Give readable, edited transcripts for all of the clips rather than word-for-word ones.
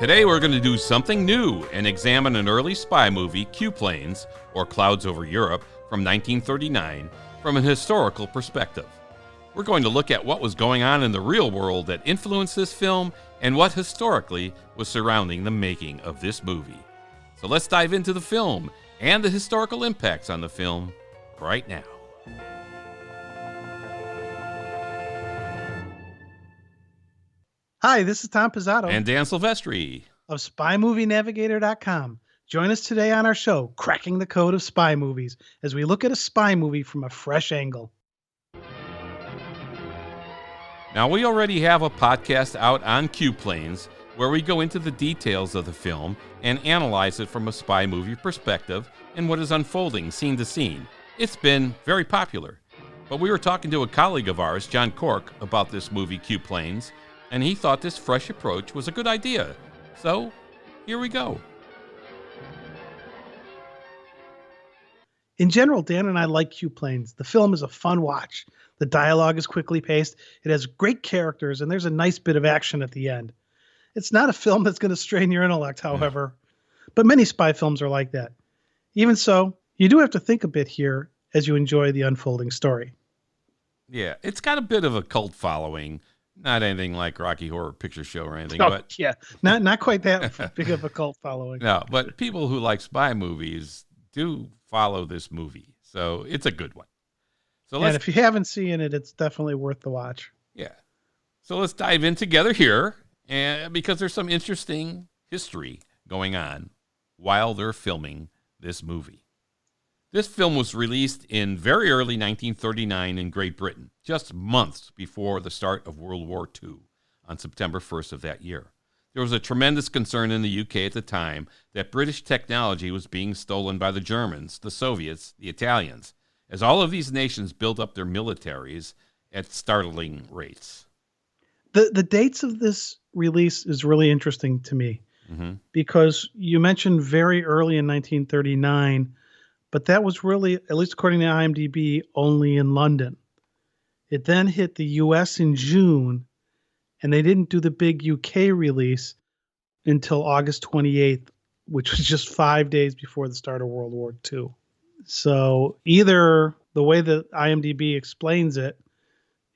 Today we're going to do something new and examine an early spy movie, Q-Planes, or Clouds Over Europe, from 1939, from a historical perspective. We're going to look at what was going on in the real world that influenced this film and what historically was surrounding the making of this movie. So let's dive into the film and the historical impacts on the film right now. Hi, this is Tom Pizzato And Dan Silvestri of SpyMovieNavigator.com. Join us today on our show, Cracking the Code of Spy Movies, as we look at a spy movie from a fresh angle. Now, we already have a podcast out on Q-Planes where we go into the details of the film and analyze it from a spy movie perspective and what is unfolding scene to scene. It's been very popular. But we were talking to a colleague of ours, John Cork, about this movie Q-Planes, and he thought this fresh approach was a good idea. So, here we go. In general, Dan and I like Q-Planes. The film is a fun watch. The dialogue is quickly paced. It has great characters, and there's a nice bit of action at the end. It's not a film that's going to strain your intellect, however, but many spy films are like that. Even so, you do have to think a bit here as you enjoy the unfolding story. Yeah, it's got a bit of a cult following. Not anything like Rocky Horror Picture Show or anything, but yeah, not quite that big of a cult following. No, but people who like spy movies do follow this movie, so it's a good one. So and if you haven't seen it, it's definitely worth the watch. Yeah. So let's dive in together here, and because there's some interesting history going on while they're filming this movie. This film was released in very early 1939 in Great Britain, just months before the start of World War II, on September 1st of that year. There was a tremendous concern in the UK at the time that British technology was being stolen by the Germans, the Soviets, the Italians, as all of these nations built up their militaries at startling rates. The dates of this release is really interesting to me because you mentioned very early in 1939, but that was really, at least according to IMDb, only in London. It then hit the US in June, and they didn't do the big UK release until August 28th, which was just 5 days before the start of World War II. So either the way that IMDb explains it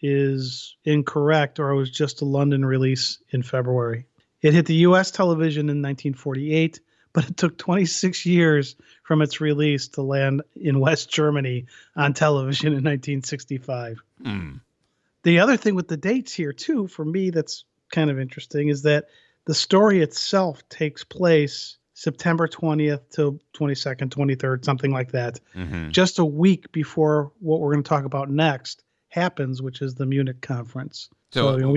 is incorrect, or it was just a London release in February. It hit the US television in 1948, but it took 26 years from its release to land in West Germany on television in 1965. The other thing with the dates here, too, for me, that's kind of interesting, is that the story itself takes place September 20th to 22nd, 23rd, something like that, just a week before what we're going to talk about next happens, which is the Munich conference. So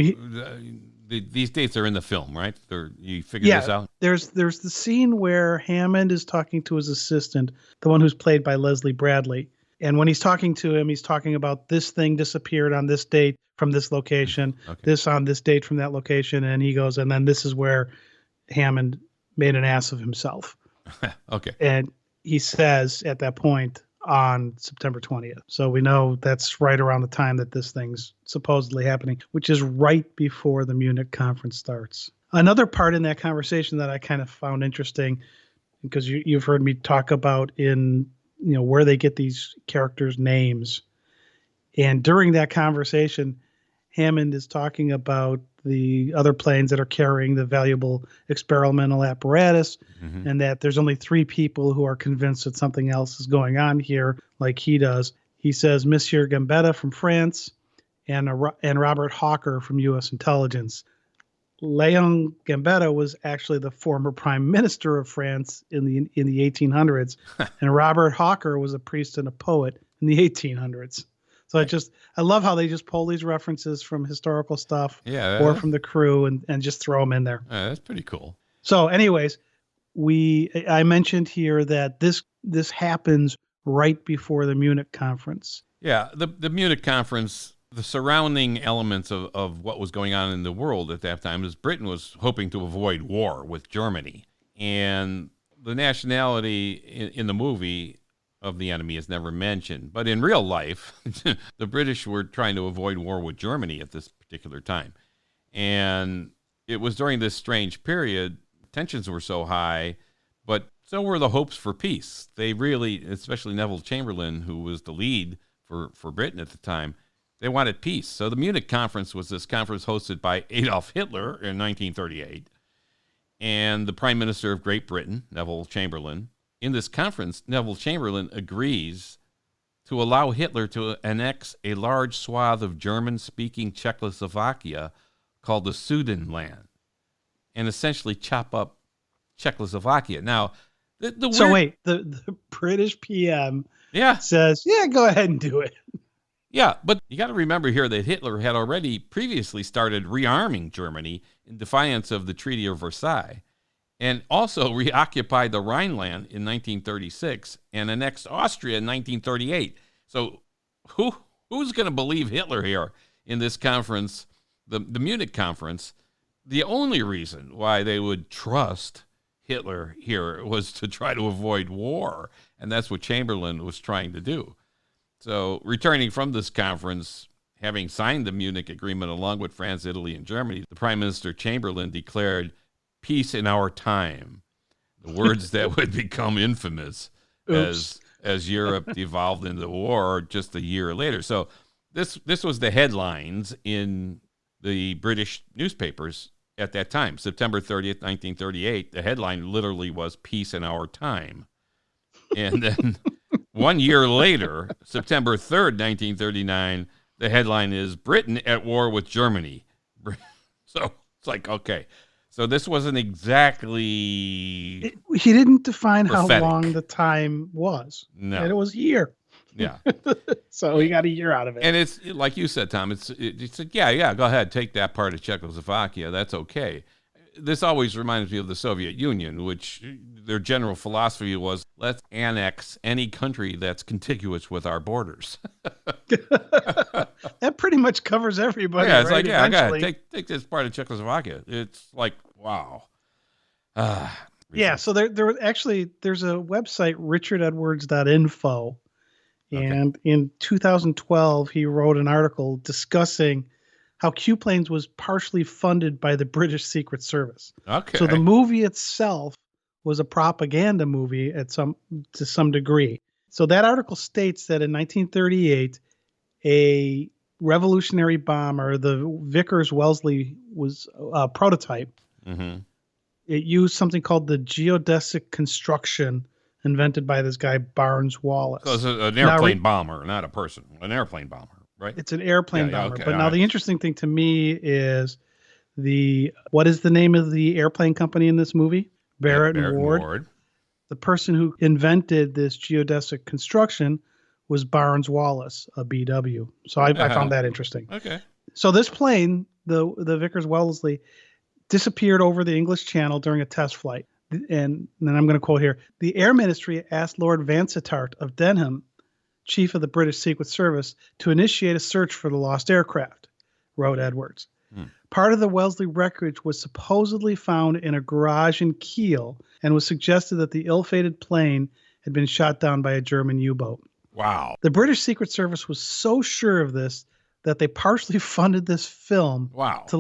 these dates are in the film, right? You figured this out? There's the scene where Hammond is talking to his assistant, the one who's played by Leslie Bradley. And when he's talking to him, he's talking about this thing disappeared on this date from this location, this on this date from that location. And he goes, and then this is where Hammond made an ass of himself. Okay. And he says at that point on September 20th. So we know that's right around the time that this thing's supposedly happening, which is right before the Munich conference starts. Another part in that conversation that I kind of found interesting, because you've heard me talk about in, where they get these characters' names. And during that conversation, Hammond is talking about the other planes that are carrying the valuable experimental apparatus, and that there's only 3 people who are convinced that something else is going on here, like he does. He says Monsieur Gambetta from France and Robert Hawker from U.S. intelligence. Léon Gambetta was actually the former prime minister of France in the 1800s, and Robert Hawker was a priest and a poet in the 1800s. So I love how they just pull these references from historical stuff or from the crew and just throw them in there. That's pretty cool. So anyways, I mentioned here that this happens right before the Munich conference. Yeah, the Munich conference, the surrounding elements of what was going on in the world at that time is Britain was hoping to avoid war with Germany. And the nationality in the movie of the enemy is never mentioned. But in real life, the British were trying to avoid war with Germany at this particular time. And it was during this strange period tensions were so high, but so were the hopes for peace. They really, especially Neville Chamberlain, who was the lead for Britain at the time, they wanted peace. So the Munich Conference was this conference hosted by Adolf Hitler in 1938 and the Prime Minister of Great Britain, Neville Chamberlain. In this conference, Neville Chamberlain agrees to allow Hitler to annex a large swath of German-speaking Czechoslovakia called the Sudetenland and essentially chop up Czechoslovakia. Now, so wait, the British PM says, yeah, go ahead and do it. Yeah, but you got to remember here that Hitler had already previously started rearming Germany in defiance of the Treaty of Versailles, and also reoccupied the Rhineland in 1936 and annexed Austria in 1938. So who's going to believe Hitler here in this conference, the Munich Conference? The only reason why they would trust Hitler here was to try to avoid war, and that's what Chamberlain was trying to do. So returning from this conference, having signed the Munich Agreement along with France, Italy, and Germany, the Prime Minister Chamberlain declared peace in our time, the words that would become infamous as Europe devolved into war just a year later. So this was the headlines in the British newspapers at that time. September 30th, 1938, the headline literally was peace in our time. And then 1 year later, September 3rd, 1939, the headline is Britain at war with Germany. So it's like, okay. So this wasn't exactly... He didn't define prophetic. How long the time was. No. And it was a year. Yeah. So he got a year out of it. And it's, like you said, Tom, it's yeah, go ahead, take that part of Czechoslovakia. That's okay. This always reminds me of the Soviet Union, which their general philosophy was, let's annex any country that's contiguous with our borders. That pretty much covers everybody. Yeah, it's right? like, yeah, go ahead, take this part of Czechoslovakia. It's like, wow. Yeah, so there's a website, richardedwards.info. And in 2012, he wrote an article discussing how Q-Planes was partially funded by the British Secret Service. Okay. So the movie itself was a propaganda movie to some degree. So that article states that in 1938, a revolutionary bomber, the Vickers-Wellesley, was a prototype. Mm-hmm. It used something called the geodesic construction invented by this guy, Barnes Wallace. So it's an airplane bomber, not a person. An airplane bomber, right? It's an airplane bomber. Okay, but now the interesting thing to me is what is the name of the airplane company in this movie? Barrett and Ward. The person who invented this geodesic construction was Barnes Wallace, a BW. So I found that interesting. Okay. So this plane, the Vickers-Wellesley, disappeared over the English Channel during a test flight. And then I'm going to quote here. The Air Ministry asked Lord Vansittart of Denham, chief of the British Secret Service, to initiate a search for the lost aircraft, wrote Edwards. Part of the Wellesley wreckage was supposedly found in a garage in Kiel and was suggested that the ill-fated plane had been shot down by a German U-boat. Wow. The British Secret Service was so sure of this that they partially funded this film to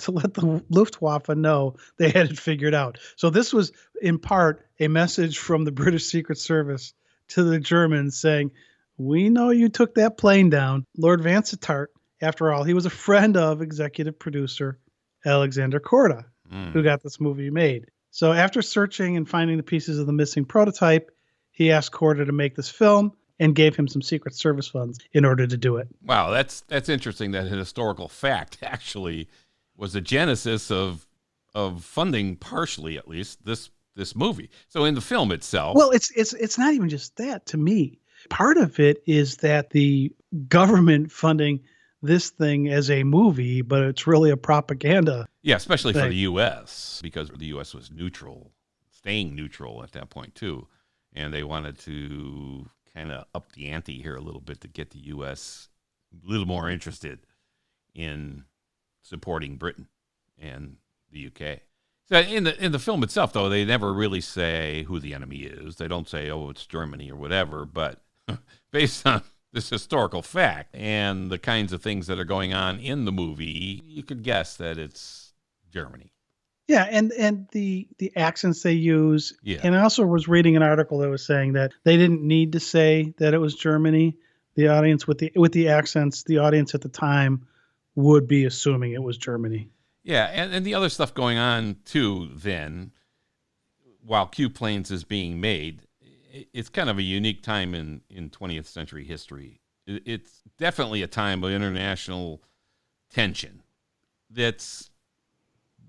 let the Luftwaffe know they had it figured out. So this was, in part, a message from the British Secret Service to the Germans saying, we know you took that plane down. Lord Vansittart, after all, he was a friend of executive producer Alexander Korda, who got this movie made. So after searching and finding the pieces of the missing prototype, he asked Korda to make this film and gave him some Secret Service funds in order to do it. Wow, that's interesting that an historical fact actually was the genesis of funding, partially at least, this movie. So in the film itself... Well, it's not even just that to me. Part of it is that the government funding this thing as a movie, but it's really a propaganda. Yeah, especially for the U.S., because the U.S. was neutral, staying neutral at that point too. And they wanted to kind of up the ante here a little bit to get the U.S. a little more interested in supporting Britain and the U.K. So in the film itself, though, they never really say who the enemy is. They don't say, oh, it's Germany or whatever. But based on this historical fact and the kinds of things that are going on in the movie, you could guess that it's Germany. Yeah, and the accents they use, Yeah. and I also was reading an article that was saying that they didn't need to say that it was Germany. The audience with the accents, the audience at the time would be assuming it was Germany. Yeah, and the other stuff going on too then, while Q Planes is being made, it's kind of a unique time in 20th century history. It's definitely a time of international tension that's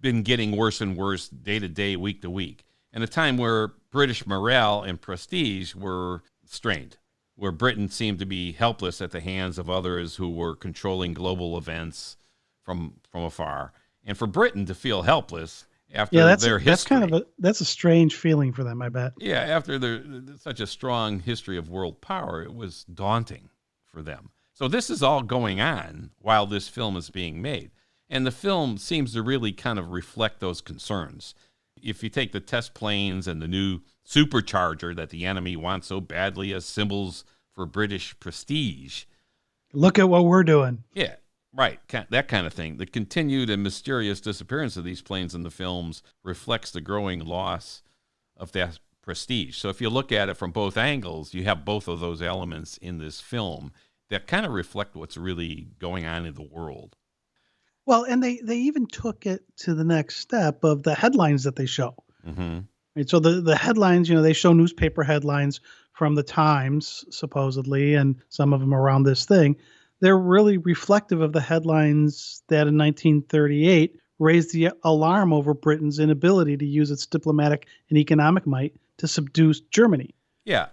been getting worse and worse day to day, week to week, and a time where British morale and prestige were strained, where Britain seemed to be helpless at the hands of others who were controlling global events from afar. And for Britain to feel helpless Yeah, after their that's kind of history, that's a strange feeling for them, I bet. yeah, after such a strong history of world power, it was daunting for them. So this is all going on while this film is being made. And the film seems to really kind of reflect those concerns. If you take the test planes and the new supercharger that the enemy wants so badly as symbols for British prestige, Look at what we're doing. yeah, right, that kind of thing. The continued and mysterious disappearance of these planes in the films reflects the growing loss of that prestige. So if you look at it from both angles, you have both of those elements in this film that kind of reflect what's really going on in the world. Well, and they even took it to the next step of the headlines that they show. Mm-hmm. Right. So the headlines, they show newspaper headlines from the Times, supposedly, and some of them around this thing. They're really reflective of the headlines that in 1938 raised the alarm over Britain's inability to use its diplomatic and economic might to subdue Germany. Yeah.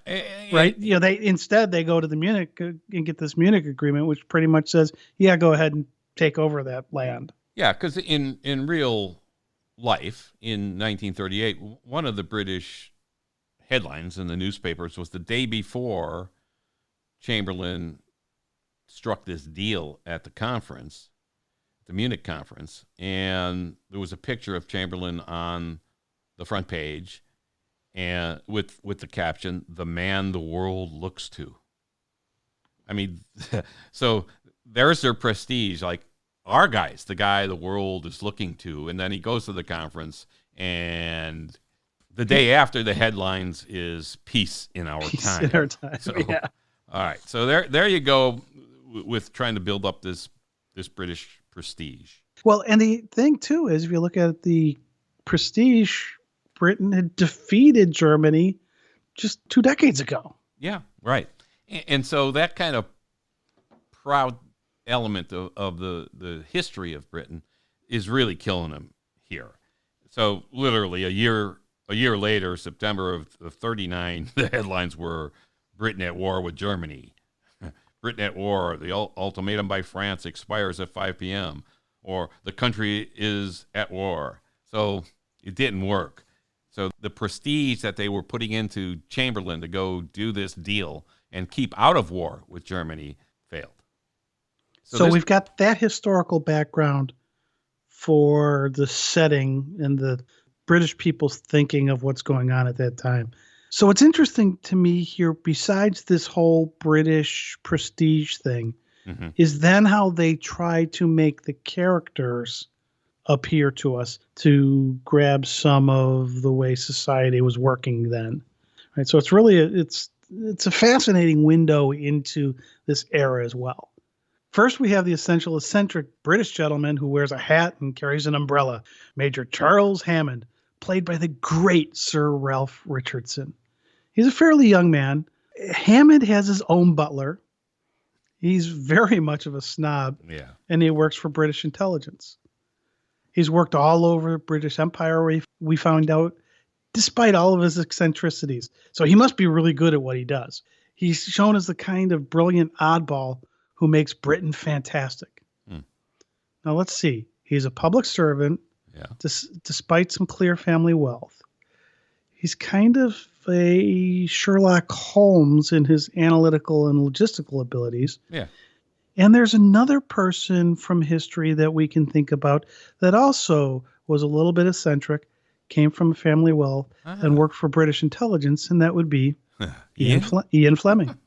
Right. They go to the Munich and get this Munich agreement, which pretty much says, yeah, go ahead and take over that land. Yeah, because in real life, in 1938, one of the British headlines in the newspapers was the day before Chamberlain struck this deal at the conference, the Munich conference, and there was a picture of Chamberlain on the front page, and with the caption, "The man the world looks to." I mean, so there's their prestige, like our guy's the guy the world is looking to, and then he goes to the conference, and the day after the headlines is "Peace in our Peace time." in our time. So, Yeah. all right, so there you go with trying to build up this British prestige. Well, and the thing too is, if you look at the prestige, Britain had defeated Germany just 2 decades ago. Yeah, right. And so that kind of proud element of the history of Britain is really killing them here. So literally a year later, September of 39, the headlines were Britain at war with Germany. Britain at war, the ultimatum by France expires at 5 p.m. Or the country is at war. So it didn't work. So the prestige that they were putting into Chamberlain to go do this deal and keep out of war with Germany failed. So we've got that historical background for the setting and the British people's thinking of what's going on at that time. So what's interesting to me here, besides this whole British prestige thing, is then how they try to make the characters appear to us to grab some of the way society was working then. Right. So it's really it's a fascinating window into this era as well. First, we have the essential eccentric British gentleman who wears a hat and carries an umbrella, Major Charles Hammond, played by the great Sir Ralph Richardson. He's a fairly young man. Hammond has his own butler. He's very much of a snob, and he works for British intelligence. He's worked all over the British Empire, we found out, despite all of his eccentricities. So he must be really good at what he does. He's shown as the kind of brilliant oddball who makes Britain fantastic. Now, let's see. He's a public servant, despite some clear family wealth. He's kind of a Sherlock Holmes in his analytical and logistical abilities. Yeah. And there's another person from history that we can think about that also was a little bit eccentric, came from family wealth, and worked for British intelligence, and that would be Ian Fleming.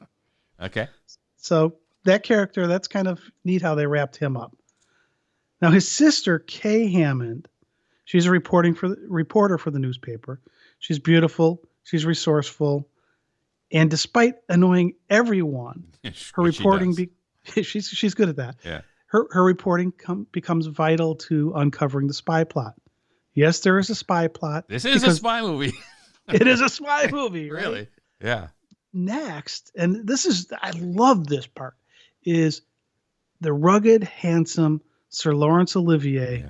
Okay. So that character, that's kind of neat how they wrapped him up. Now, his sister, Kay Hammond, She's a reporter for the newspaper. She's beautiful. She's resourceful, and despite annoying everyone, her Which she reporting does. she's good at that. Yeah. Her reporting becomes vital to uncovering the spy plot. Yes, there is a spy plot. This is a spy movie. It is a spy movie, right? Really? Yeah. Next, and I love this part, is the rugged, handsome Sir Laurence Olivier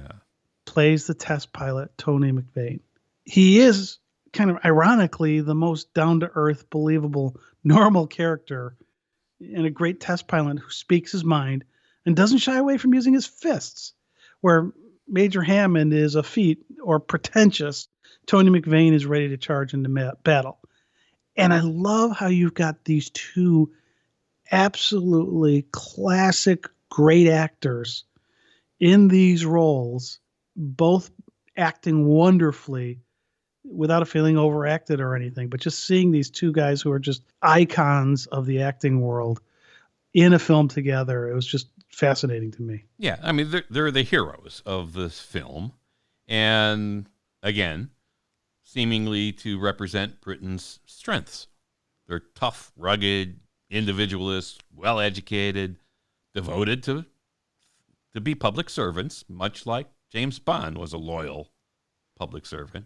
plays the test pilot, Tony McVeigh. He is kind of ironically the most down-to-earth, believable, normal character and a great test pilot who speaks his mind and doesn't shy away from using his fists. Where Major Hammond is effete or pretentious, Tony McVeigh is ready to charge into battle. And I love how you've got these two absolutely classic great actors in these roles, both acting wonderfully without feeling overacted or anything, but just seeing these two guys who are just icons of the acting world in a film together. It was just fascinating to me. Yeah, I mean, they're the heroes of this film. And again, seemingly to represent Britain's strengths. They're tough, rugged, individualists, well-educated, devoted to be public servants, much like James Bond was a loyal public servant.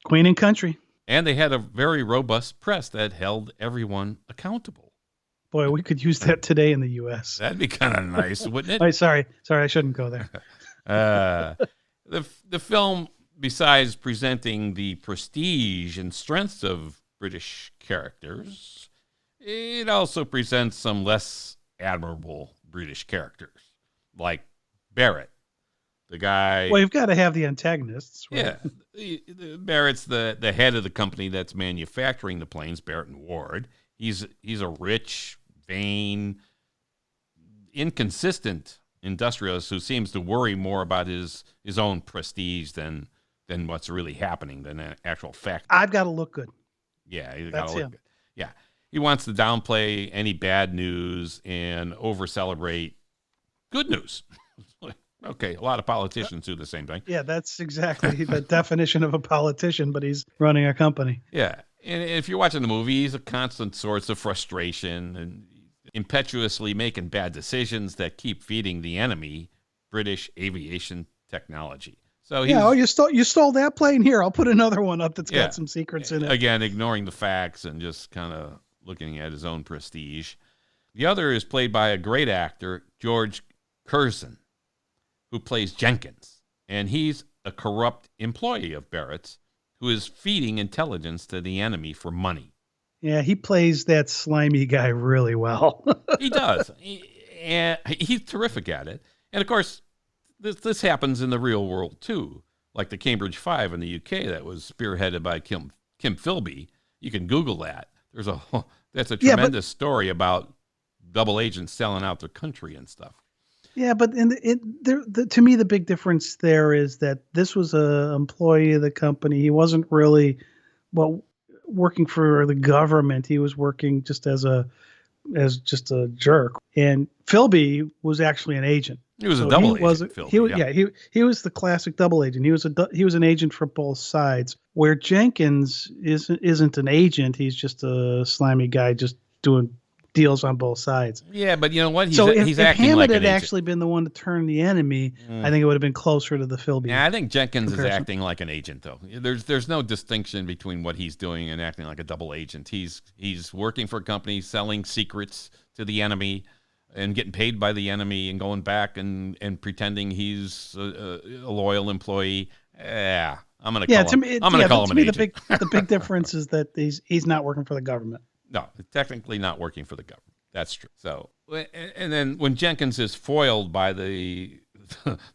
Queen and country. And they had a very robust press that held everyone accountable. Boy, we could use that today in the U.S. That'd be kind of nice, wouldn't it? Oh, sorry, I shouldn't go there. The film, besides presenting the prestige and strengths of British characters, it also presents some less admirable British characters, like Barrett, the guy. Well, you've got to have the antagonists. Right? Yeah, Barrett's the head of the company that's manufacturing the planes, Barrett and Ward. He's a rich, vain, inconsistent industrialist who seems to worry more about his own prestige than what's really happening, than an actual fact. I've got to look good. Yeah, he's That's got to look him. good. Yeah, he wants to downplay any bad news and over celebrate good news. Okay, a lot of politicians do the same thing. Yeah, that's exactly the definition of a politician, but he's running a company. Yeah, and if you're watching the movie, he's a constant source of frustration and impetuously making bad decisions that keep feeding the enemy British aviation technology. So you stole that plane. Here, I'll put another one up that's got some secrets in it. Again, ignoring the facts and just kind of looking at his own prestige. The other is played by a great actor, George Curzon, who plays Jenkins. And he's a corrupt employee of Barrett's who is feeding intelligence to the enemy for money. Yeah, he plays that slimy guy really well. He does. And he's terrific at it. And, of course, this happens in the real world, too. Like the Cambridge Five in the UK that was spearheaded by Kim Philby. You can Google that. That's a tremendous story about double agents selling out their country and stuff. Yeah, but to me, the big difference there is that this was an employee of the company. He wasn't really working for the government. He was working just as just a jerk. And Philby was actually an agent. He was a double agent. Philby, he was the classic double agent. He was an agent for both sides. Where Jenkins isn't an agent. He's just a slimy guy, just doing deals on both sides. Yeah, but you know what? If acting Hammond like an had actually been the one to turn the enemy, I think it would have been closer to the Philby. Yeah, I think Jenkins is acting like an agent, though. There's no distinction between what he's doing and acting like a double agent. He's working for a company, selling secrets to the enemy, and getting paid by the enemy, and going back and pretending he's a loyal employee. Yeah, I'm gonna call him an agent. The big difference is that he's not working for the government. No, technically not working for the government. That's true. So, and then when Jenkins is foiled by the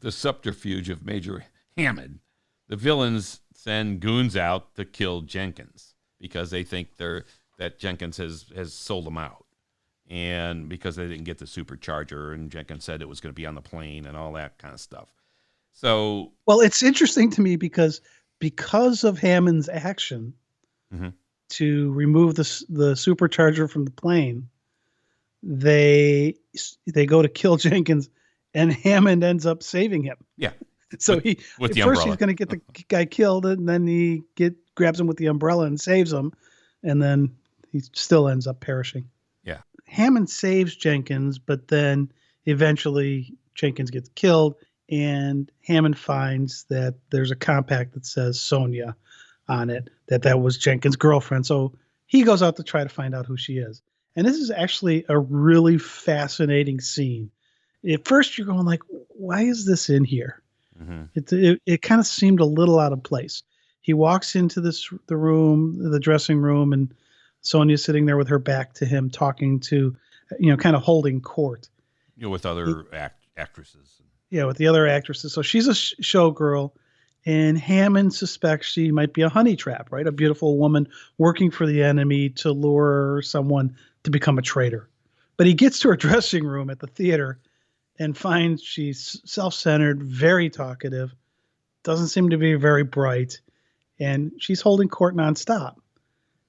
subterfuge of Major Hammond, the villains send goons out to kill Jenkins because they think that Jenkins has sold them out, and because they didn't get the supercharger, and Jenkins said it was going to be on the plane and all that kind of stuff. So, well, it's interesting to me because of Hammond's action. Mm-hmm. To remove the supercharger from the plane, they go to kill Jenkins, and Hammond ends up saving him. Yeah, So he with the first he's umbrella. going to get the guy killed, and then he grabs him with the umbrella and saves him, and then he still ends up perishing. Yeah. Hammond saves Jenkins, but then eventually Jenkins gets killed, and Hammond finds that there's a compact that says Sonia on it, that was Jenkins' girlfriend. So he goes out to try to find out who she is. And this is actually a really fascinating scene. At first, you're going like, why is this in here? Mm-hmm. It kind of seemed a little out of place. He walks into the dressing room, and Sonia's sitting there with her back to him, talking to, kind of holding court. With other actresses. Yeah, with the other actresses. So she's a showgirl, and Hammond suspects she might be a honey trap, right? A beautiful woman working for the enemy to lure someone to become a traitor. But he gets to her dressing room at the theater and finds she's self-centered, very talkative, doesn't seem to be very bright, and she's holding court nonstop.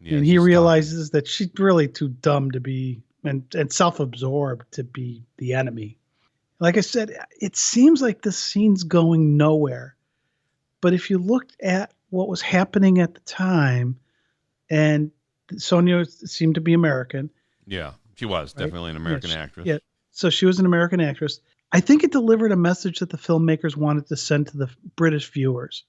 Yeah, and he realizes that she's really too dumb to be and self-absorbed to be the enemy. Like I said, it seems like this scene's going nowhere. But if you looked at what was happening at the time, and Sonia seemed to be American. Yeah, she was definitely an American actress. Yeah, so she was an American actress. I think it delivered a message that the filmmakers wanted to send to the British viewers.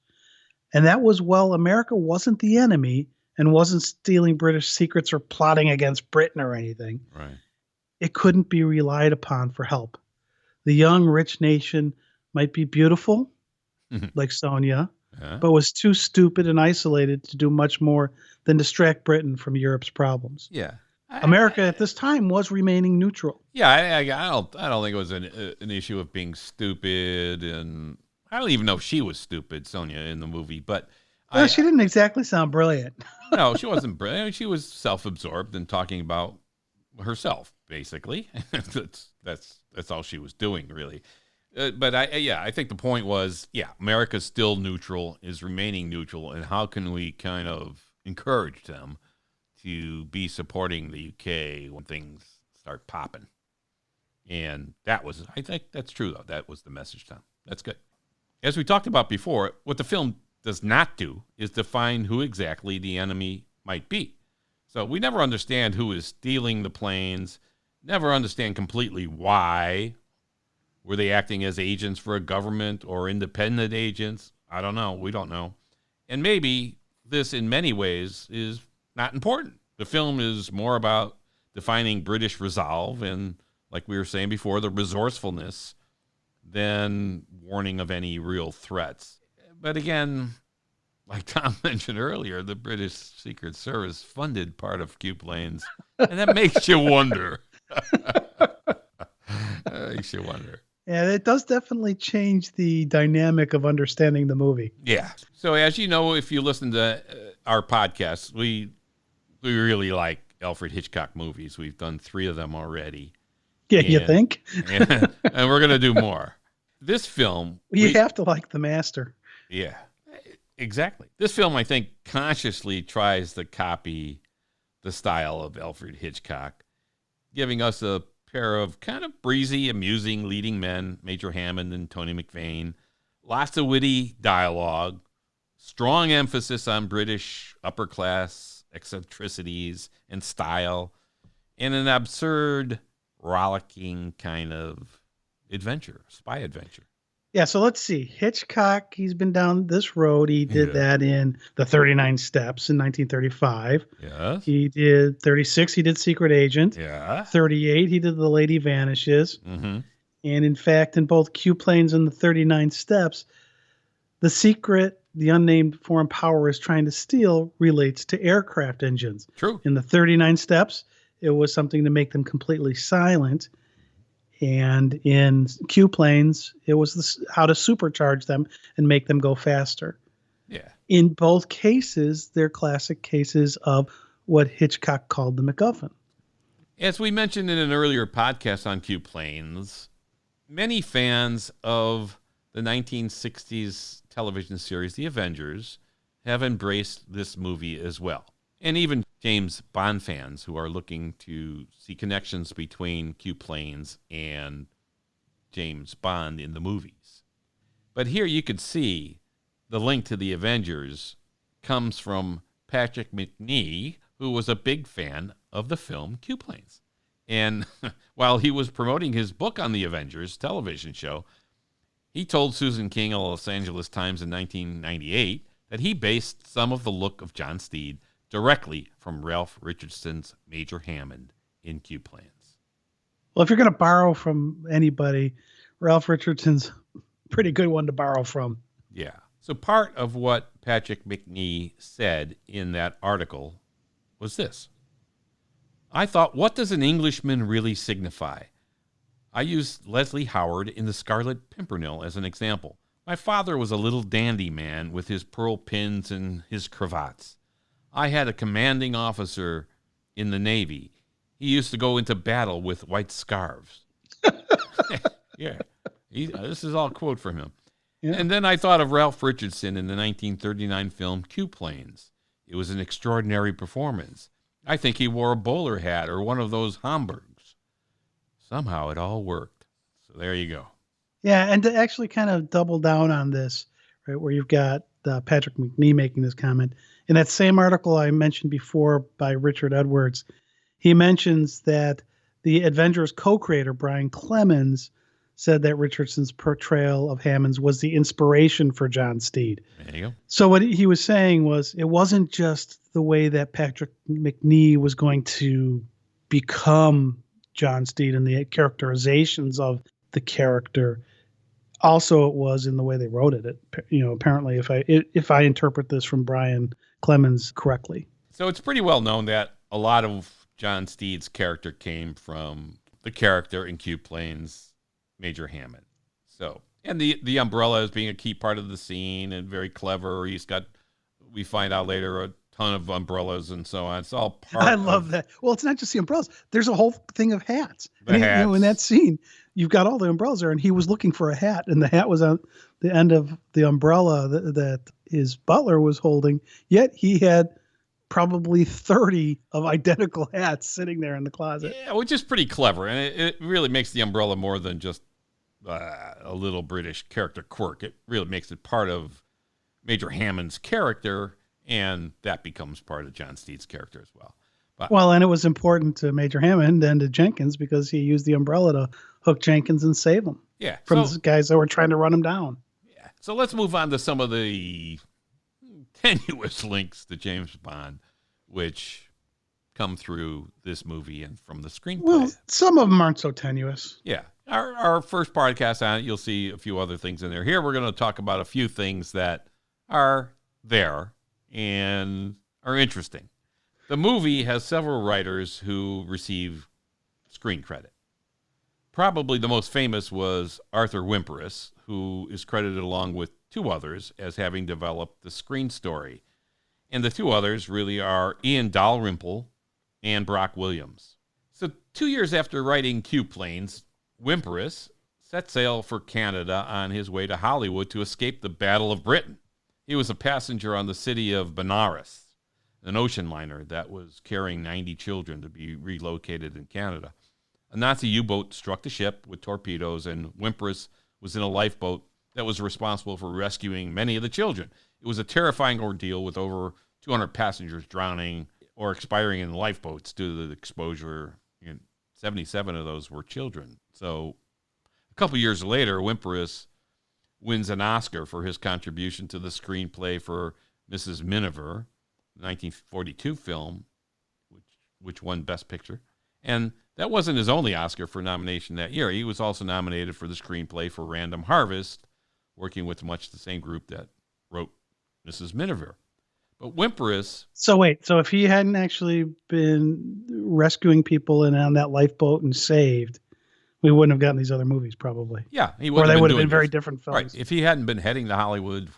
And that was, well, America wasn't the enemy and wasn't stealing British secrets or plotting against Britain or anything. Right. It couldn't be relied upon for help. The young, rich nation might be beautiful, like Sonia, but was too stupid and isolated to do much more than distract Britain from Europe's problems. Yeah. America at this time was remaining neutral. Yeah, I don't think it was an issue of being stupid, and I don't even know if she was stupid, Sonia, in the movie. But well, she didn't exactly sound brilliant. No, she wasn't brilliant. She was self-absorbed and talking about herself, basically. that's all she was doing, really. But I think the point was, America's still neutral, is remaining neutral, and how can we kind of encourage them to be supporting the UK when things start popping? And I think that's true, though. That was the message, Tom. That's good. As we talked about before, what the film does not do is define who exactly the enemy might be. So we never understand who is stealing the planes, never understand completely why. Were they acting as agents for a government or independent agents? I don't know. We don't know. And maybe this, in many ways, is not important. The film is more about defining British resolve and, like we were saying before, the resourcefulness than warning of any real threats. But again, like Tom mentioned earlier, the British Secret Service funded part of Q planes, and that makes you wonder. Makes you wonder. Yeah, it does definitely change the dynamic of understanding the movie. Yeah. So as you know, if you listen to our podcast, we really like Alfred Hitchcock movies. We've done 3 of them already. Yeah, you think? and we're going to do more. This film... You have to like the master. Yeah, exactly. This film, I think, consciously tries to copy the style of Alfred Hitchcock, giving us a pair of kind of breezy, amusing leading men, Major Hammond and Tony McVeigh. Lots of witty dialogue, strong emphasis on British upper-class eccentricities and style, and an absurd, rollicking kind of adventure, spy adventure. Yeah, so let's see. Hitchcock, he's been down this road. He did that in The 39 Steps in 1935. Yes. He did 36, he did Secret Agent. Yeah. 38, he did The Lady Vanishes. Mm-hmm. And in fact, in both Q Planes and The 39 Steps, the secret the unnamed foreign power is trying to steal relates to aircraft engines. True. In The 39 Steps, it was something to make them completely silent. And in Q planes, it was how to supercharge them and make them go faster. Yeah. In both cases, they're classic cases of what Hitchcock called the MacGuffin. As we mentioned in an earlier podcast on Q planes, many fans of the 1960s television series The Avengers have embraced this movie as well. And even James Bond fans who are looking to see connections between Q planes and James Bond in the movies. But here you could see the link to the Avengers comes from Patrick McNee, who was a big fan of the film Q Planes. And while he was promoting his book on the Avengers television show, he told Susan King of the Los Angeles Times in 1998 that he based some of the look of John Steed directly from Ralph Richardson's Major Hammond in Q Planes. Well, if you're going to borrow from anybody, Ralph Richardson's a pretty good one to borrow from. Yeah. So part of what Patrick McNee said in that article was this. I thought, what does an Englishman really signify? I used Leslie Howard in The Scarlet Pimpernel as an example. My father was a little dandy man with his pearl pins and his cravats. I had a commanding officer in the Navy. He used to go into battle with white scarves. Yeah. This is all a quote from him. Yeah. And then I thought of Ralph Richardson in the 1939 film Q Planes. It was an extraordinary performance. I think he wore a bowler hat or one of those Homburgs. Somehow it all worked. So there you go. Yeah, and to actually kind of double down on this, right, where you've got Patrick McNee making this comment, in that same article I mentioned before by Richard Edwards, he mentions that the Avengers co-creator, Brian Clemens, said that Richardson's portrayal of Hammonds was the inspiration for John Steed. There you go. So what he was saying was it wasn't just the way that Patrick McNee was going to become John Steed and the characterizations of the character. Also, it was in the way they wrote it. Apparently, if I interpret this from Brian Clemens correctly. So it's pretty well known that a lot of John Steed's character came from the character in Q Planes, Major Hammond. So, and the umbrella as being a key part of the scene and very clever. We find out later, a ton of umbrellas and so on. It's all part I love that. Well, it's not just the umbrellas. There's a whole thing of hats. Hats. In that scene, you've got all the umbrellas there, and he was looking for a hat, and the hat was on the end of the umbrella that his butler was holding, yet he had probably 30 of identical hats sitting there in the closet. Yeah, which is pretty clever, and it really makes the umbrella more than just a little British character quirk. It really makes it part of Major Hammond's character, and that becomes part of John Steed's character as well. And it was important to Major Hammond and to Jenkins because he used the umbrella to hook Jenkins and save him. Yeah, from the guys that were trying to run him down. Yeah. So let's move on to some of the tenuous links to James Bond, which come through this movie and from the screenplay. Well, some of them aren't so tenuous. Yeah. Our first podcast on it, you'll see a few other things in there. Here, we're going to talk about a few things that are there and are interesting. The movie has several writers who receive screen credit. Probably the most famous was Arthur Wimperis, who is credited along with two others as having developed the screen story. And the two others really are Ian Dalrymple and Brock Williams. So 2 years after writing Q Planes, Wimperis set sail for Canada on his way to Hollywood to escape the Battle of Britain. He was a passenger on the City of Benares, an ocean liner that was carrying 90 children to be relocated in Canada. A Nazi U-boat struck the ship with torpedoes, and Wimperis was in a lifeboat that was responsible for rescuing many of the children. It was a terrifying ordeal with over 200 passengers drowning or expiring in lifeboats due to the exposure. 77 of those were children. So a couple years later, Wimperis wins an Oscar for his contribution to the screenplay for Mrs. Miniver, the 1942 film, which won Best Picture. And that wasn't his only Oscar for nomination that year. He was also nominated for the screenplay for Random Harvest, working with much the same group that wrote Mrs. Miniver. But Wimperis... So if he hadn't actually been rescuing people and on that lifeboat and saved, we wouldn't have gotten these other movies probably. Yeah. Or they would have been very different films. Right. If he hadn't been heading to Hollywood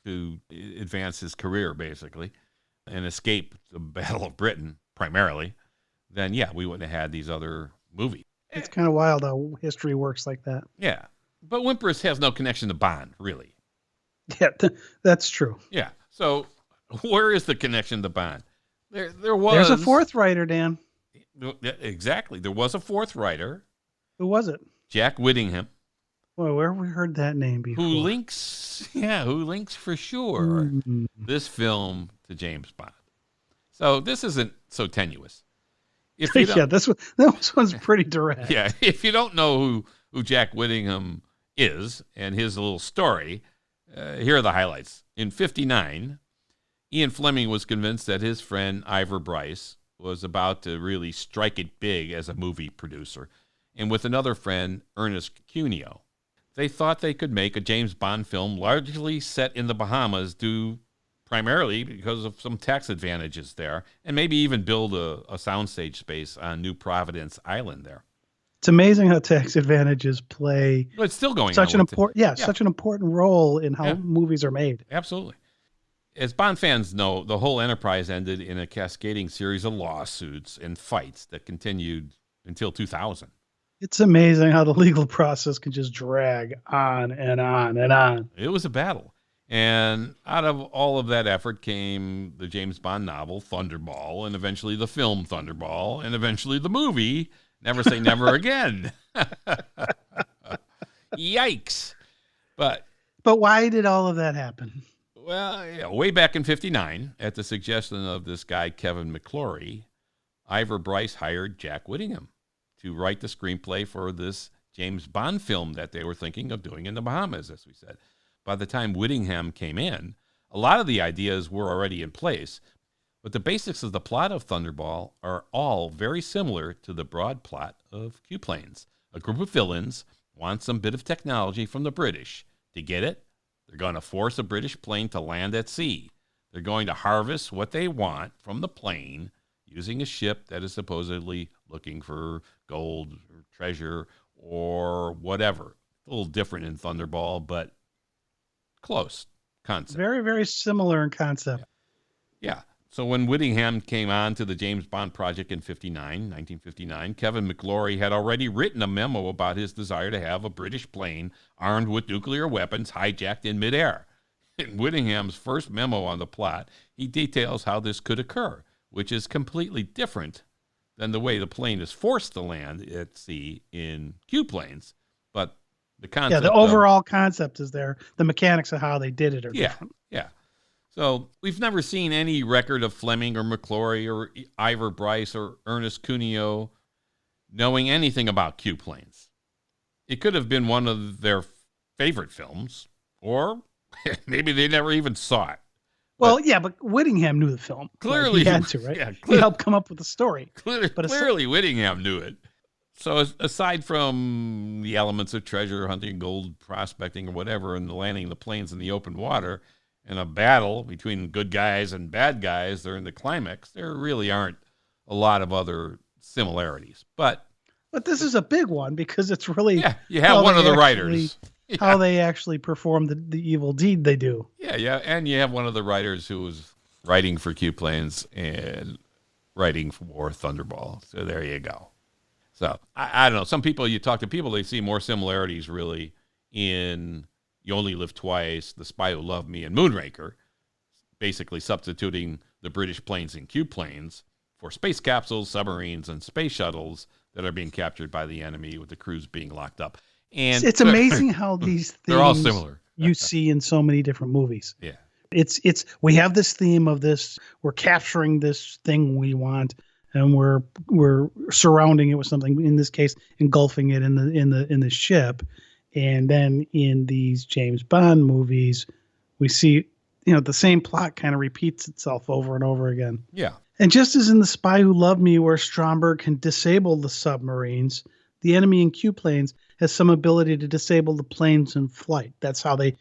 to advance his career, basically, and escape the Battle of Britain, primarily, then, yeah, we wouldn't have had these other movies. It's kind of wild how history works like that. Yeah. But Wimperis has no connection to Bond, really. Yeah, that's true. Yeah. So where is the connection to Bond? There was... There's a fourth writer, Dan. Exactly. There was a fourth writer. Who was it? Jack Whittingham. Boy, where have we heard that name Who before? links, who links for sure Mm. this film to James Bond. So this isn't so tenuous. If you don't, Yeah, this one's pretty direct. yeah, if you don't know who Jack Whittingham is and his little story, here are the highlights. In '59, Ian Fleming was convinced that his friend Ivor Bryce was about to really strike it big as a movie producer, and with another friend, Ernest Cuneo, they thought they could make a James Bond film largely set in the Bahamas due primarily because of some tax advantages there, and maybe even build a soundstage space on New Providence Island there. It's amazing how tax advantages play But it's still going such on an with it. important, yeah, Yeah, such an important role in how yeah, movies are made. absolutely. As Bond fans know, the whole enterprise ended in a cascading series of lawsuits and fights that continued until 2000. It's amazing how the legal process can just drag on and on and on. It was a battle. And out of all of that effort came the James Bond novel, Thunderball, and eventually the film Thunderball, and eventually the movie, Never Say Never Again. Yikes. But, But why did all of that happen? well, yeah, way back in '59, at the suggestion of this guy, Kevin McClory, Ivor Bryce hired Jack Whittingham to write the screenplay for this James Bond film that they were thinking of doing in the Bahamas, as we said. By the time Whittingham came in, a lot of the ideas were already in place, but the basics of the plot of Thunderball are all very similar to the broad plot of Q-Planes. A group of villains want some bit of technology from the British. To get it, they're going to force a British plane to land at sea. They're going to harvest what they want from the plane using a ship that is supposedly looking for gold or treasure or whatever. A little different in Thunderball, but close concept. Very, very similar in concept. Yeah. So when Whittingham came on to the James Bond project in 1959, Kevin McClory had already written a memo about his desire to have a British plane armed with nuclear weapons hijacked in midair. In Whittingham's first memo on the plot, he details how this could occur, which is completely different than the way the plane is forced to land at sea in Q-Planes. But the concept, Yeah, the overall concept is there. The mechanics of how they did it are different. Yeah. So we've never seen any record of Fleming or McClory or Ivor Bryce or Ernest Cuneo knowing anything about Q-Planes. It could have been one of their favorite films, or maybe they never even saw it. Well, yeah, but Whittingham knew the film. Clearly, he had to, right? Yeah, He helped come up with the story. Clearly, Whittingham knew it. So aside from the elements of treasure hunting, gold prospecting, or whatever, and landing the planes in the open water, and a battle between good guys and bad guys during the climax, there really aren't a lot of other similarities. But this is a big one because it's really you have one of the writers. How they actually perform the evil deed they do. Yeah, and you have one of the writers who was writing for Q-Planes and writing for Thunderball. So there you go. So I don't know. Some people, you talk to people, they see more similarities really in You Only Live Twice, The Spy Who Loved Me, and Moonraker, basically substituting the British planes and Q-Planes for space capsules, submarines, and space shuttles that are being captured by the enemy with the crews being locked up. And it's amazing how these things they're all similar. You see in so many different movies. Yeah. It's we have this theme of this, we're capturing this thing we want, and we're surrounding it with something, in this case engulfing it in the ship. And then in these James Bond movies, we see, the same plot kind of repeats itself over and over again. Yeah. And just as in The Spy Who Loved Me, where Stromberg can disable the submarines, the enemy in Q-Planes has some ability to disable the planes in flight. That's how they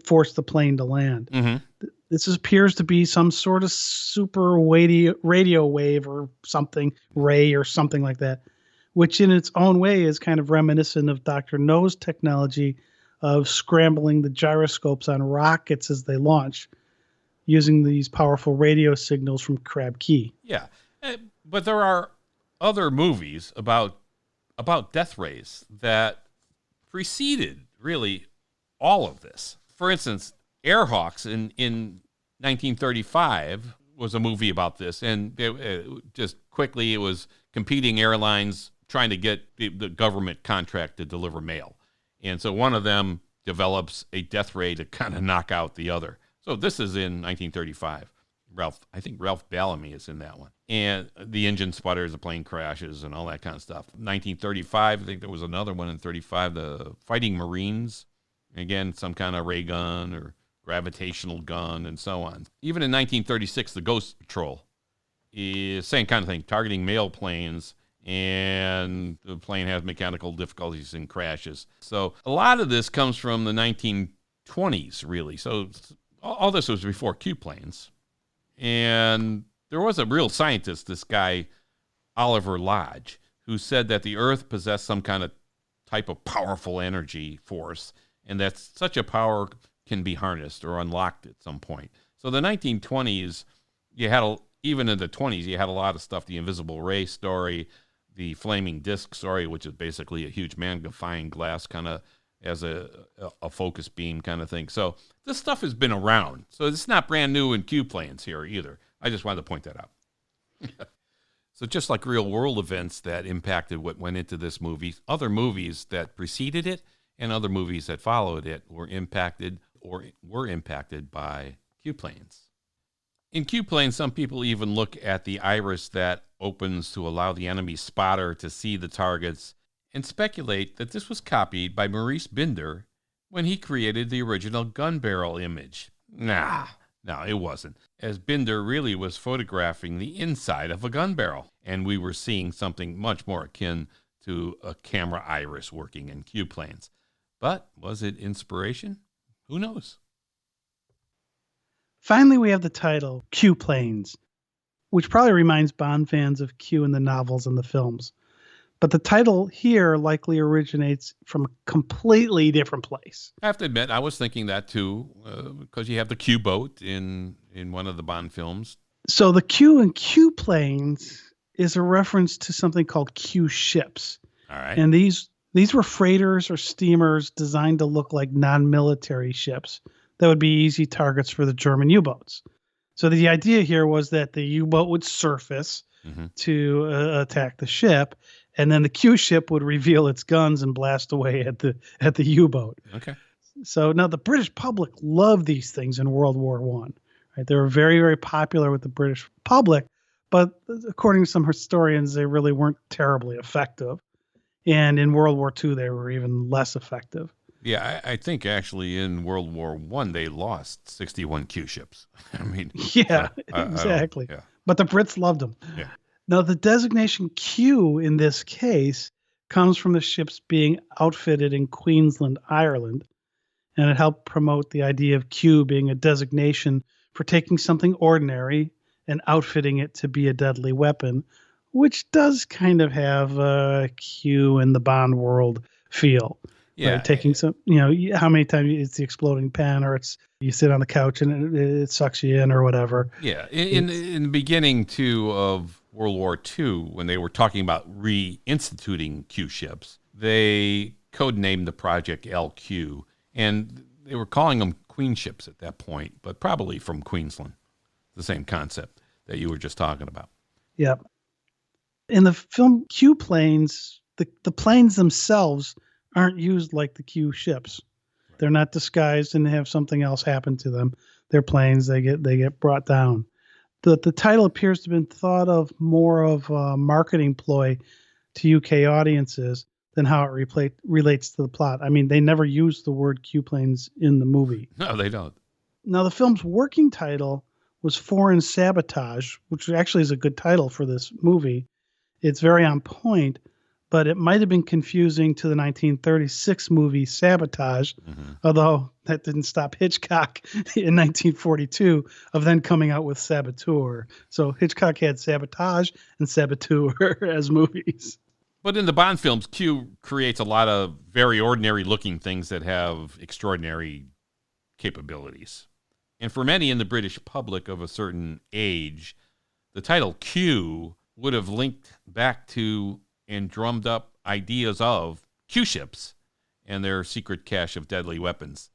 force the plane to land. Mm-hmm. This appears to be some sort of super radio wave or something, ray or something like that, which in its own way is kind of reminiscent of Dr. No's technology of scrambling the gyroscopes on rockets as they launch, using these powerful radio signals from Crab Key. Yeah. But there are other movies about death rays that preceded really all of this. For instance, Airhawks in 1935 was a movie about this, and just quickly it was competing airlines trying to get the government contract to deliver mail. And so one of them develops a death ray to kind of knock out the other. So this is in 1935. I think Ralph Bellamy is in that one. And the engine sputters, the plane crashes, and all that kind of stuff. 1935, I think there was another one in 35, the Fighting Marines. Again, some kind of ray gun or gravitational gun and so on. Even in 1936, the Ghost Patrol is same kind of thing, targeting mail planes, and the plane has mechanical difficulties and crashes. So a lot of this comes from the 1920s, really. So all this was before Q planes. And there was a real scientist, this guy, Oliver Lodge, who said that the Earth possessed some kind of type of powerful energy force, and that such a power can be harnessed or unlocked at some point. So the 1920s, even in the 20s, you had a lot of stuff, the invisible ray story, the flaming disc story, which is basically a huge magnifying glass kind of as a focus beam kind of thing. So this stuff has been around. So it's not brand new in Q planes here either. I just wanted to point that out. So just like real world events that impacted what went into this movie, other movies that preceded it and other movies that followed it were impacted by Q planes. In Q planes, some people even look at the iris that opens to allow the enemy spotter to see the targets and speculate that this was copied by Maurice Binder when he created the original gun barrel image. No, it wasn't, as Binder really was photographing the inside of a gun barrel, and we were seeing something much more akin to a camera iris working in Q planes. But was it inspiration? Who knows? Finally, we have the title, Q Planes, which probably reminds Bond fans of Q in the novels and the films. But the title here likely originates from a completely different place. I have to admit, I was thinking that too, because you have the Q boat in one of the Bond films. So the Q in Q planes is a reference to something called Q ships. All right. And these were freighters or steamers designed to look like non-military ships that would be easy targets for the German U-boats. So the idea here was that the U-boat would surface to attack the ship, and then the Q ship would reveal its guns and blast away at the U-boat. Okay. So now the British public loved these things in World War I. Right? They were very, very popular with the British public, but according to some historians, they really weren't terribly effective. And in World War II, they were even less effective. Yeah, I think actually in World War I, they lost 61 Q ships. I mean, yeah, exactly. Yeah. But the Brits loved them. Yeah. Now, the designation Q in this case comes from the ships being outfitted in Queensland, Ireland, and it helped promote the idea of Q being a designation for taking something ordinary and outfitting it to be a deadly weapon, which does kind of have a Q in the Bond world feel. Yeah. Right? Taking some, how many times it's the exploding pen, or it's you sit on the couch and it sucks you in or whatever. Yeah. In the beginning, too, of World War II, when they were talking about reinstituting Q ships, they codenamed the project LQ, and they were calling them Queen ships at that point, but probably from Queensland. The same concept that you were just talking about. Yeah. In the film Q planes, the planes themselves aren't used like the Q ships. Right. They're not disguised and have something else happen to them. They're planes. They get brought down. The title appears to have been thought of more of a marketing ploy to UK audiences than how it relates to the plot. I mean, they never use the word Q planes in the movie. No, they don't. Now, the film's working title was Foreign Sabotage, which actually is a good title for this movie. It's very on point, but it might have been confusing to the 1936 movie Sabotage, although that didn't stop Hitchcock in 1942 of then coming out with Saboteur. So Hitchcock had Sabotage and Saboteur as movies. But in the Bond films, Q creates a lot of very ordinary looking things that have extraordinary capabilities. And for many in the British public of a certain age, the title Q would have linked back to and drummed up ideas of Q ships and their secret cache of deadly weapons.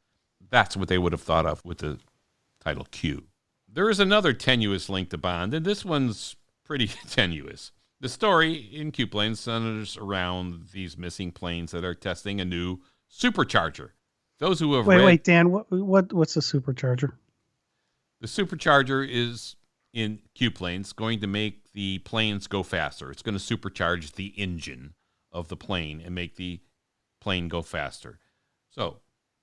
That's what they would have thought of with the title Q. There is another tenuous link to Bond, and this one's pretty tenuous. The story in Q planes centers around these missing planes that are testing a new supercharger. Those who have Wait, read Dan. What's a supercharger? the supercharger is in Q planes going to make the planes go faster. It's going to supercharge the engine of the plane and make the plane go faster. So,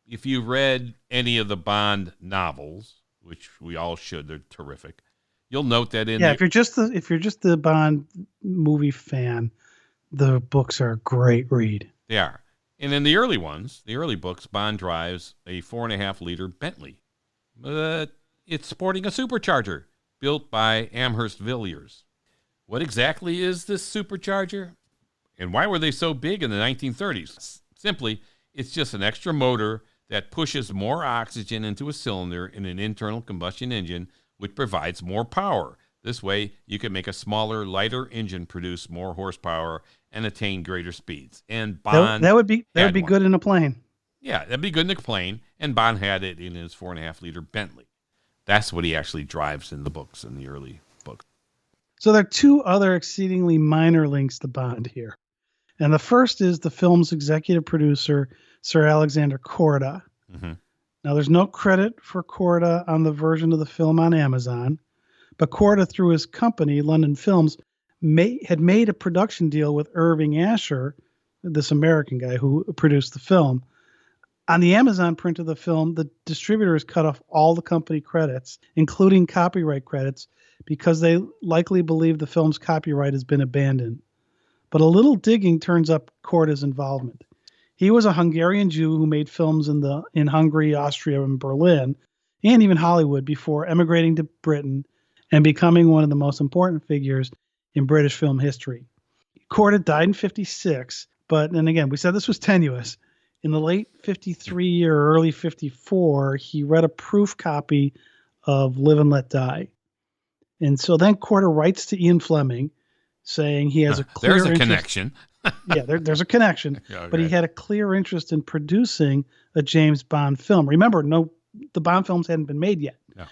if you've read any of the Bond novels, which we all should, they're terrific. You'll note that if you're just the Bond movie fan, the books are a great read. They are. And in the early ones, the early books, Bond drives a 4.5-liter Bentley. But it's sporting a supercharger built by Amherst Villiers. What exactly is this supercharger? And why were they so big in the 1930s? Simply, it's just an extra motor that pushes more oxygen into a cylinder in an internal combustion engine, which provides more power. This way, you can make a smaller, lighter engine produce more horsepower and attain greater speeds. And Bond that would be good in a plane. Yeah, that'd be good in a plane. And Bond had it in his 4.5-liter Bentley. That's what he actually drives in the books, in the early books. So there are two other exceedingly minor links to Bond here. And the first is the film's executive producer, Sir Alexander Korda. Mm-hmm. Now, there's no credit for Korda on the version of the film on Amazon, but Korda, through his company, London Films, had made a production deal with Irving Asher, this American guy who produced the film. On the Amazon print of the film, the distributor has cut off all the company credits, including copyright credits, because they likely believe the film's copyright has been abandoned. But a little digging turns up Korda's involvement. He was a Hungarian Jew who made films in Hungary, Austria, and Berlin, and even Hollywood before emigrating to Britain and becoming one of the most important figures in British film history. Korda died in 1956, but, and again, we said this was tenuous. In the late 1953 or early 1954, he read a proof copy of Live and Let Die. And so then Korda writes to Ian Fleming saying he has a clear There's a interest. connection. Yeah, there's a connection. Okay. But he had a clear interest in producing a James Bond film. Remember, the Bond films hadn't been made yet. No.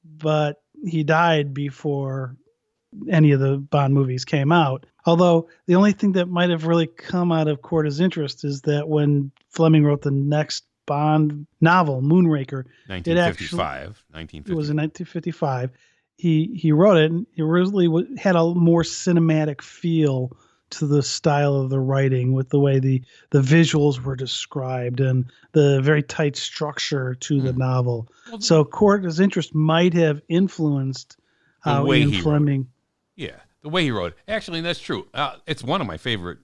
But he died before any of the Bond movies came out. Although the only thing that might have really come out of Korda's interest is that when Fleming wrote the next Bond novel, Moonraker, 1955. It was in 1955. He wrote it, and it really had a more cinematic feel to the style of the writing, with the way the visuals were described and the very tight structure to the novel. So Korda's interest might have influenced how Ian Fleming. Yeah, the way he wrote. Actually, that's true. It's one of my favorite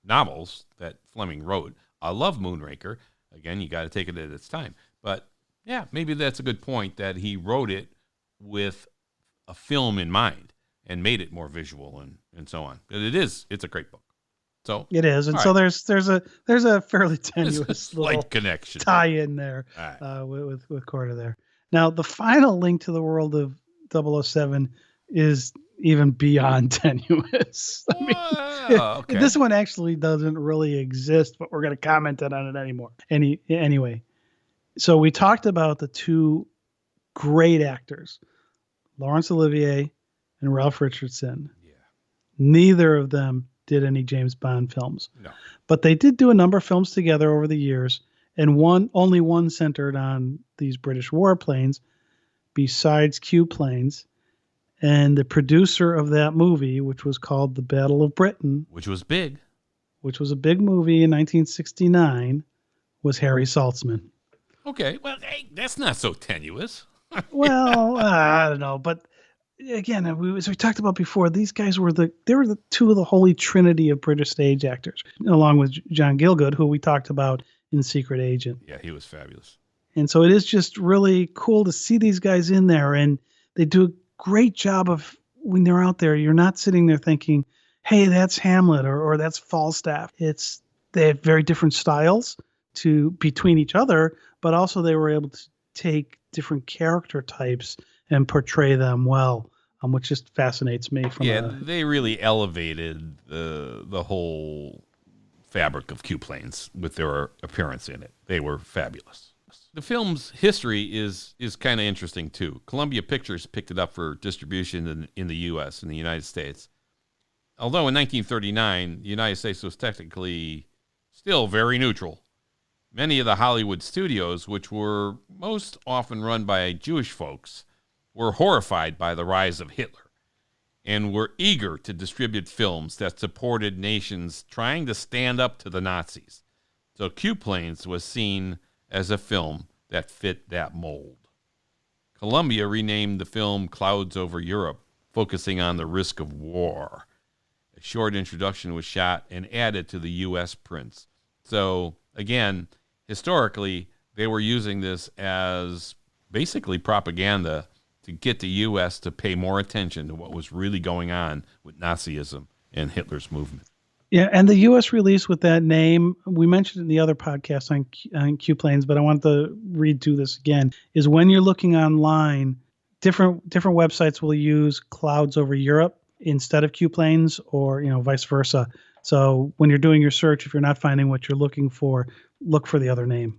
novels that Fleming wrote. I love Moonraker. Again, you got to take it at its time. But yeah, maybe that's a good point, that he wrote it with a film in mind and made it more visual and so on. But it's a great book. So it is, and so right. there's a fairly tenuous little connection tie in there right. with Korda there. Now, the final link to the world of 007 is even beyond tenuous. I mean, okay. This one actually doesn't really exist, but we're going to comment on it anymore. Anyway, so we talked about the two great actors, Laurence Olivier and Ralph Richardson. Yeah. Neither of them did any James Bond films. No. But they did do a number of films together over the years, and only one centered on these British warplanes besides Q planes. And the producer of that movie, which was called The Battle of Britain, which was big, which was a big movie in 1969, was Harry Saltzman. Okay, well, hey, that's not so tenuous. Well, I don't know, but again, as we talked about before, these guys were the two of the holy trinity of British stage actors, along with John Gielgud, who we talked about in Secret Agent. Yeah, he was fabulous. And so it is just really cool to see these guys in there, and they do a great job of, when they're out there, you're not sitting there thinking, hey, that's Hamlet or that's Falstaff. They have very different styles between each other, but also they were able to take different character types and portray them well, which just fascinates me. They really elevated the whole fabric of Q planes with their appearance in it. They were fabulous. The film's history is kind of interesting, too. Columbia Pictures picked it up for distribution in the U.S., in the United States. Although in 1939, the United States was technically still very neutral. Many of the Hollywood studios, which were most often run by Jewish folks, were horrified by the rise of Hitler and were eager to distribute films that supported nations trying to stand up to the Nazis. So Q-Planes was seen as a film that fit that mold. Columbia renamed the film Clouds Over Europe, focusing on the risk of war. A short introduction was shot and added to the U.S. prints. So, again, historically, they were using this as basically propaganda to get the U.S. to pay more attention to what was really going on with Nazism and Hitler's movement. Yeah, and the U.S. release with that name, we mentioned in the other podcast on Q-Planes, but I want to read through this again, is when you're looking online, different websites will use Clouds Over Europe instead of Q-Planes, or vice versa. So when you're doing your search, if you're not finding what you're looking for, look for the other name.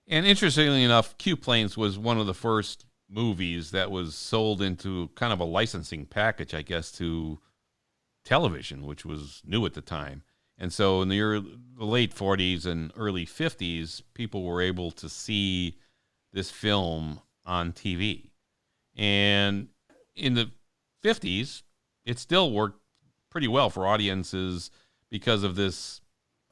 And interestingly enough, Q-Planes was one of the first movies that was sold into kind of a licensing package, I guess, to television, which was new at the time. And so in the late 40s and early 50s, people were able to see this film on TV. And in the 50s, it still worked pretty well for audiences because of this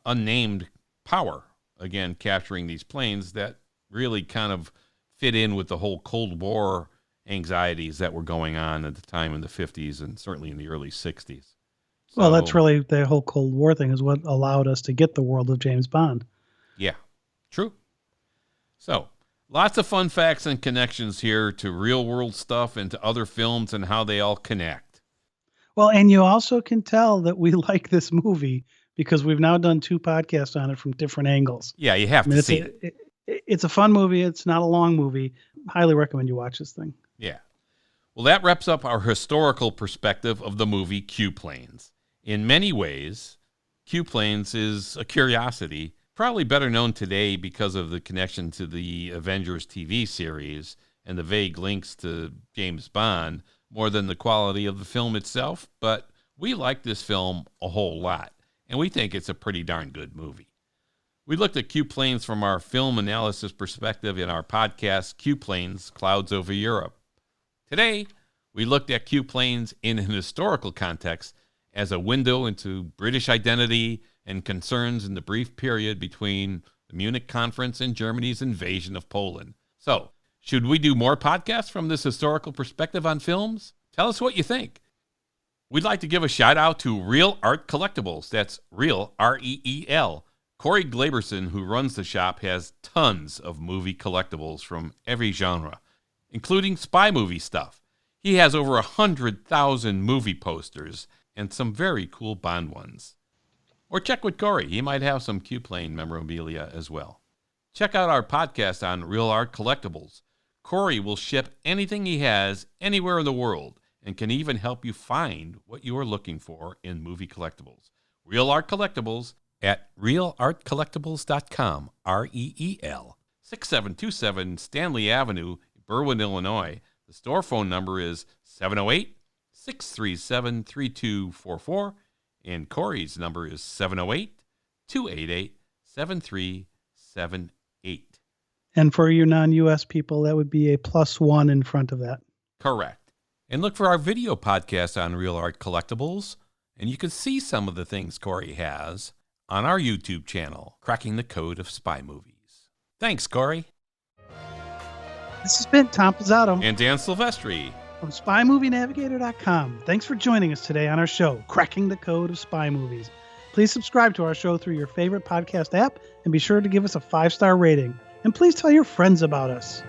unnamed power, again, capturing these planes that really kind of fit in with the whole Cold War anxieties that were going on at the time in the 50s and certainly in the early 60s. Well, that's really the whole Cold War thing is what allowed us to get the world of James Bond. Yeah, true. So, lots of fun facts and connections here to real world stuff and to other films and how they all connect. Well, and you also can tell that we like this movie because we've now done 2 podcasts on it from different angles. Yeah, you have to see it. It's a fun movie. It's not a long movie. Highly recommend you watch this thing. Yeah. Well, that wraps up our historical perspective of the movie Q-Planes. In many ways, Q-Planes is a curiosity, probably better known today because of the connection to the Avengers TV series and the vague links to James Bond, more than the quality of the film itself. But we like this film a whole lot, and we think it's a pretty darn good movie. We looked at Q-Planes from our film analysis perspective in our podcast, Q-Planes, Clouds Over Europe. Today, we looked at Q-Planes in an historical context as a window into British identity and concerns in the brief period between the Munich Conference and Germany's invasion of Poland. So, should we do more podcasts from this historical perspective on films? Tell us what you think. We'd like to give a shout out to Real Art Collectibles. That's Real, R-E-E-L. Corey Glaberson, who runs the shop, has tons of movie collectibles from every genre, including spy movie stuff. He has over 100,000 movie posters and some very cool Bond ones. Or check with Corey. He might have some Q-Plane memorabilia as well. Check out our podcast on Real Art Collectibles. Corey will ship anything he has anywhere in the world and can even help you find what you are looking for in movie collectibles. Real Art Collectibles at realartcollectibles.com, R-E-E-L, 6727 Stanley Avenue, Berwyn, Illinois. The store phone number is 708-637-3244, and Corey's number is 708-288-7378. And for you non-U.S. people, that would be a +1 in front of that. Correct. And look for our video podcast on Real Art Collectibles, and you can see some of the things Corey has on our YouTube channel, Cracking the Code of Spy Movies. Thanks, Corey. This has been Tom Pizzato And Dan Silvestri from SpyMovieNavigator.com. Thanks for joining us today on our show, Cracking the Code of Spy Movies. Please subscribe to our show through your favorite podcast app and be sure to give us a 5-star rating. And please tell your friends about us.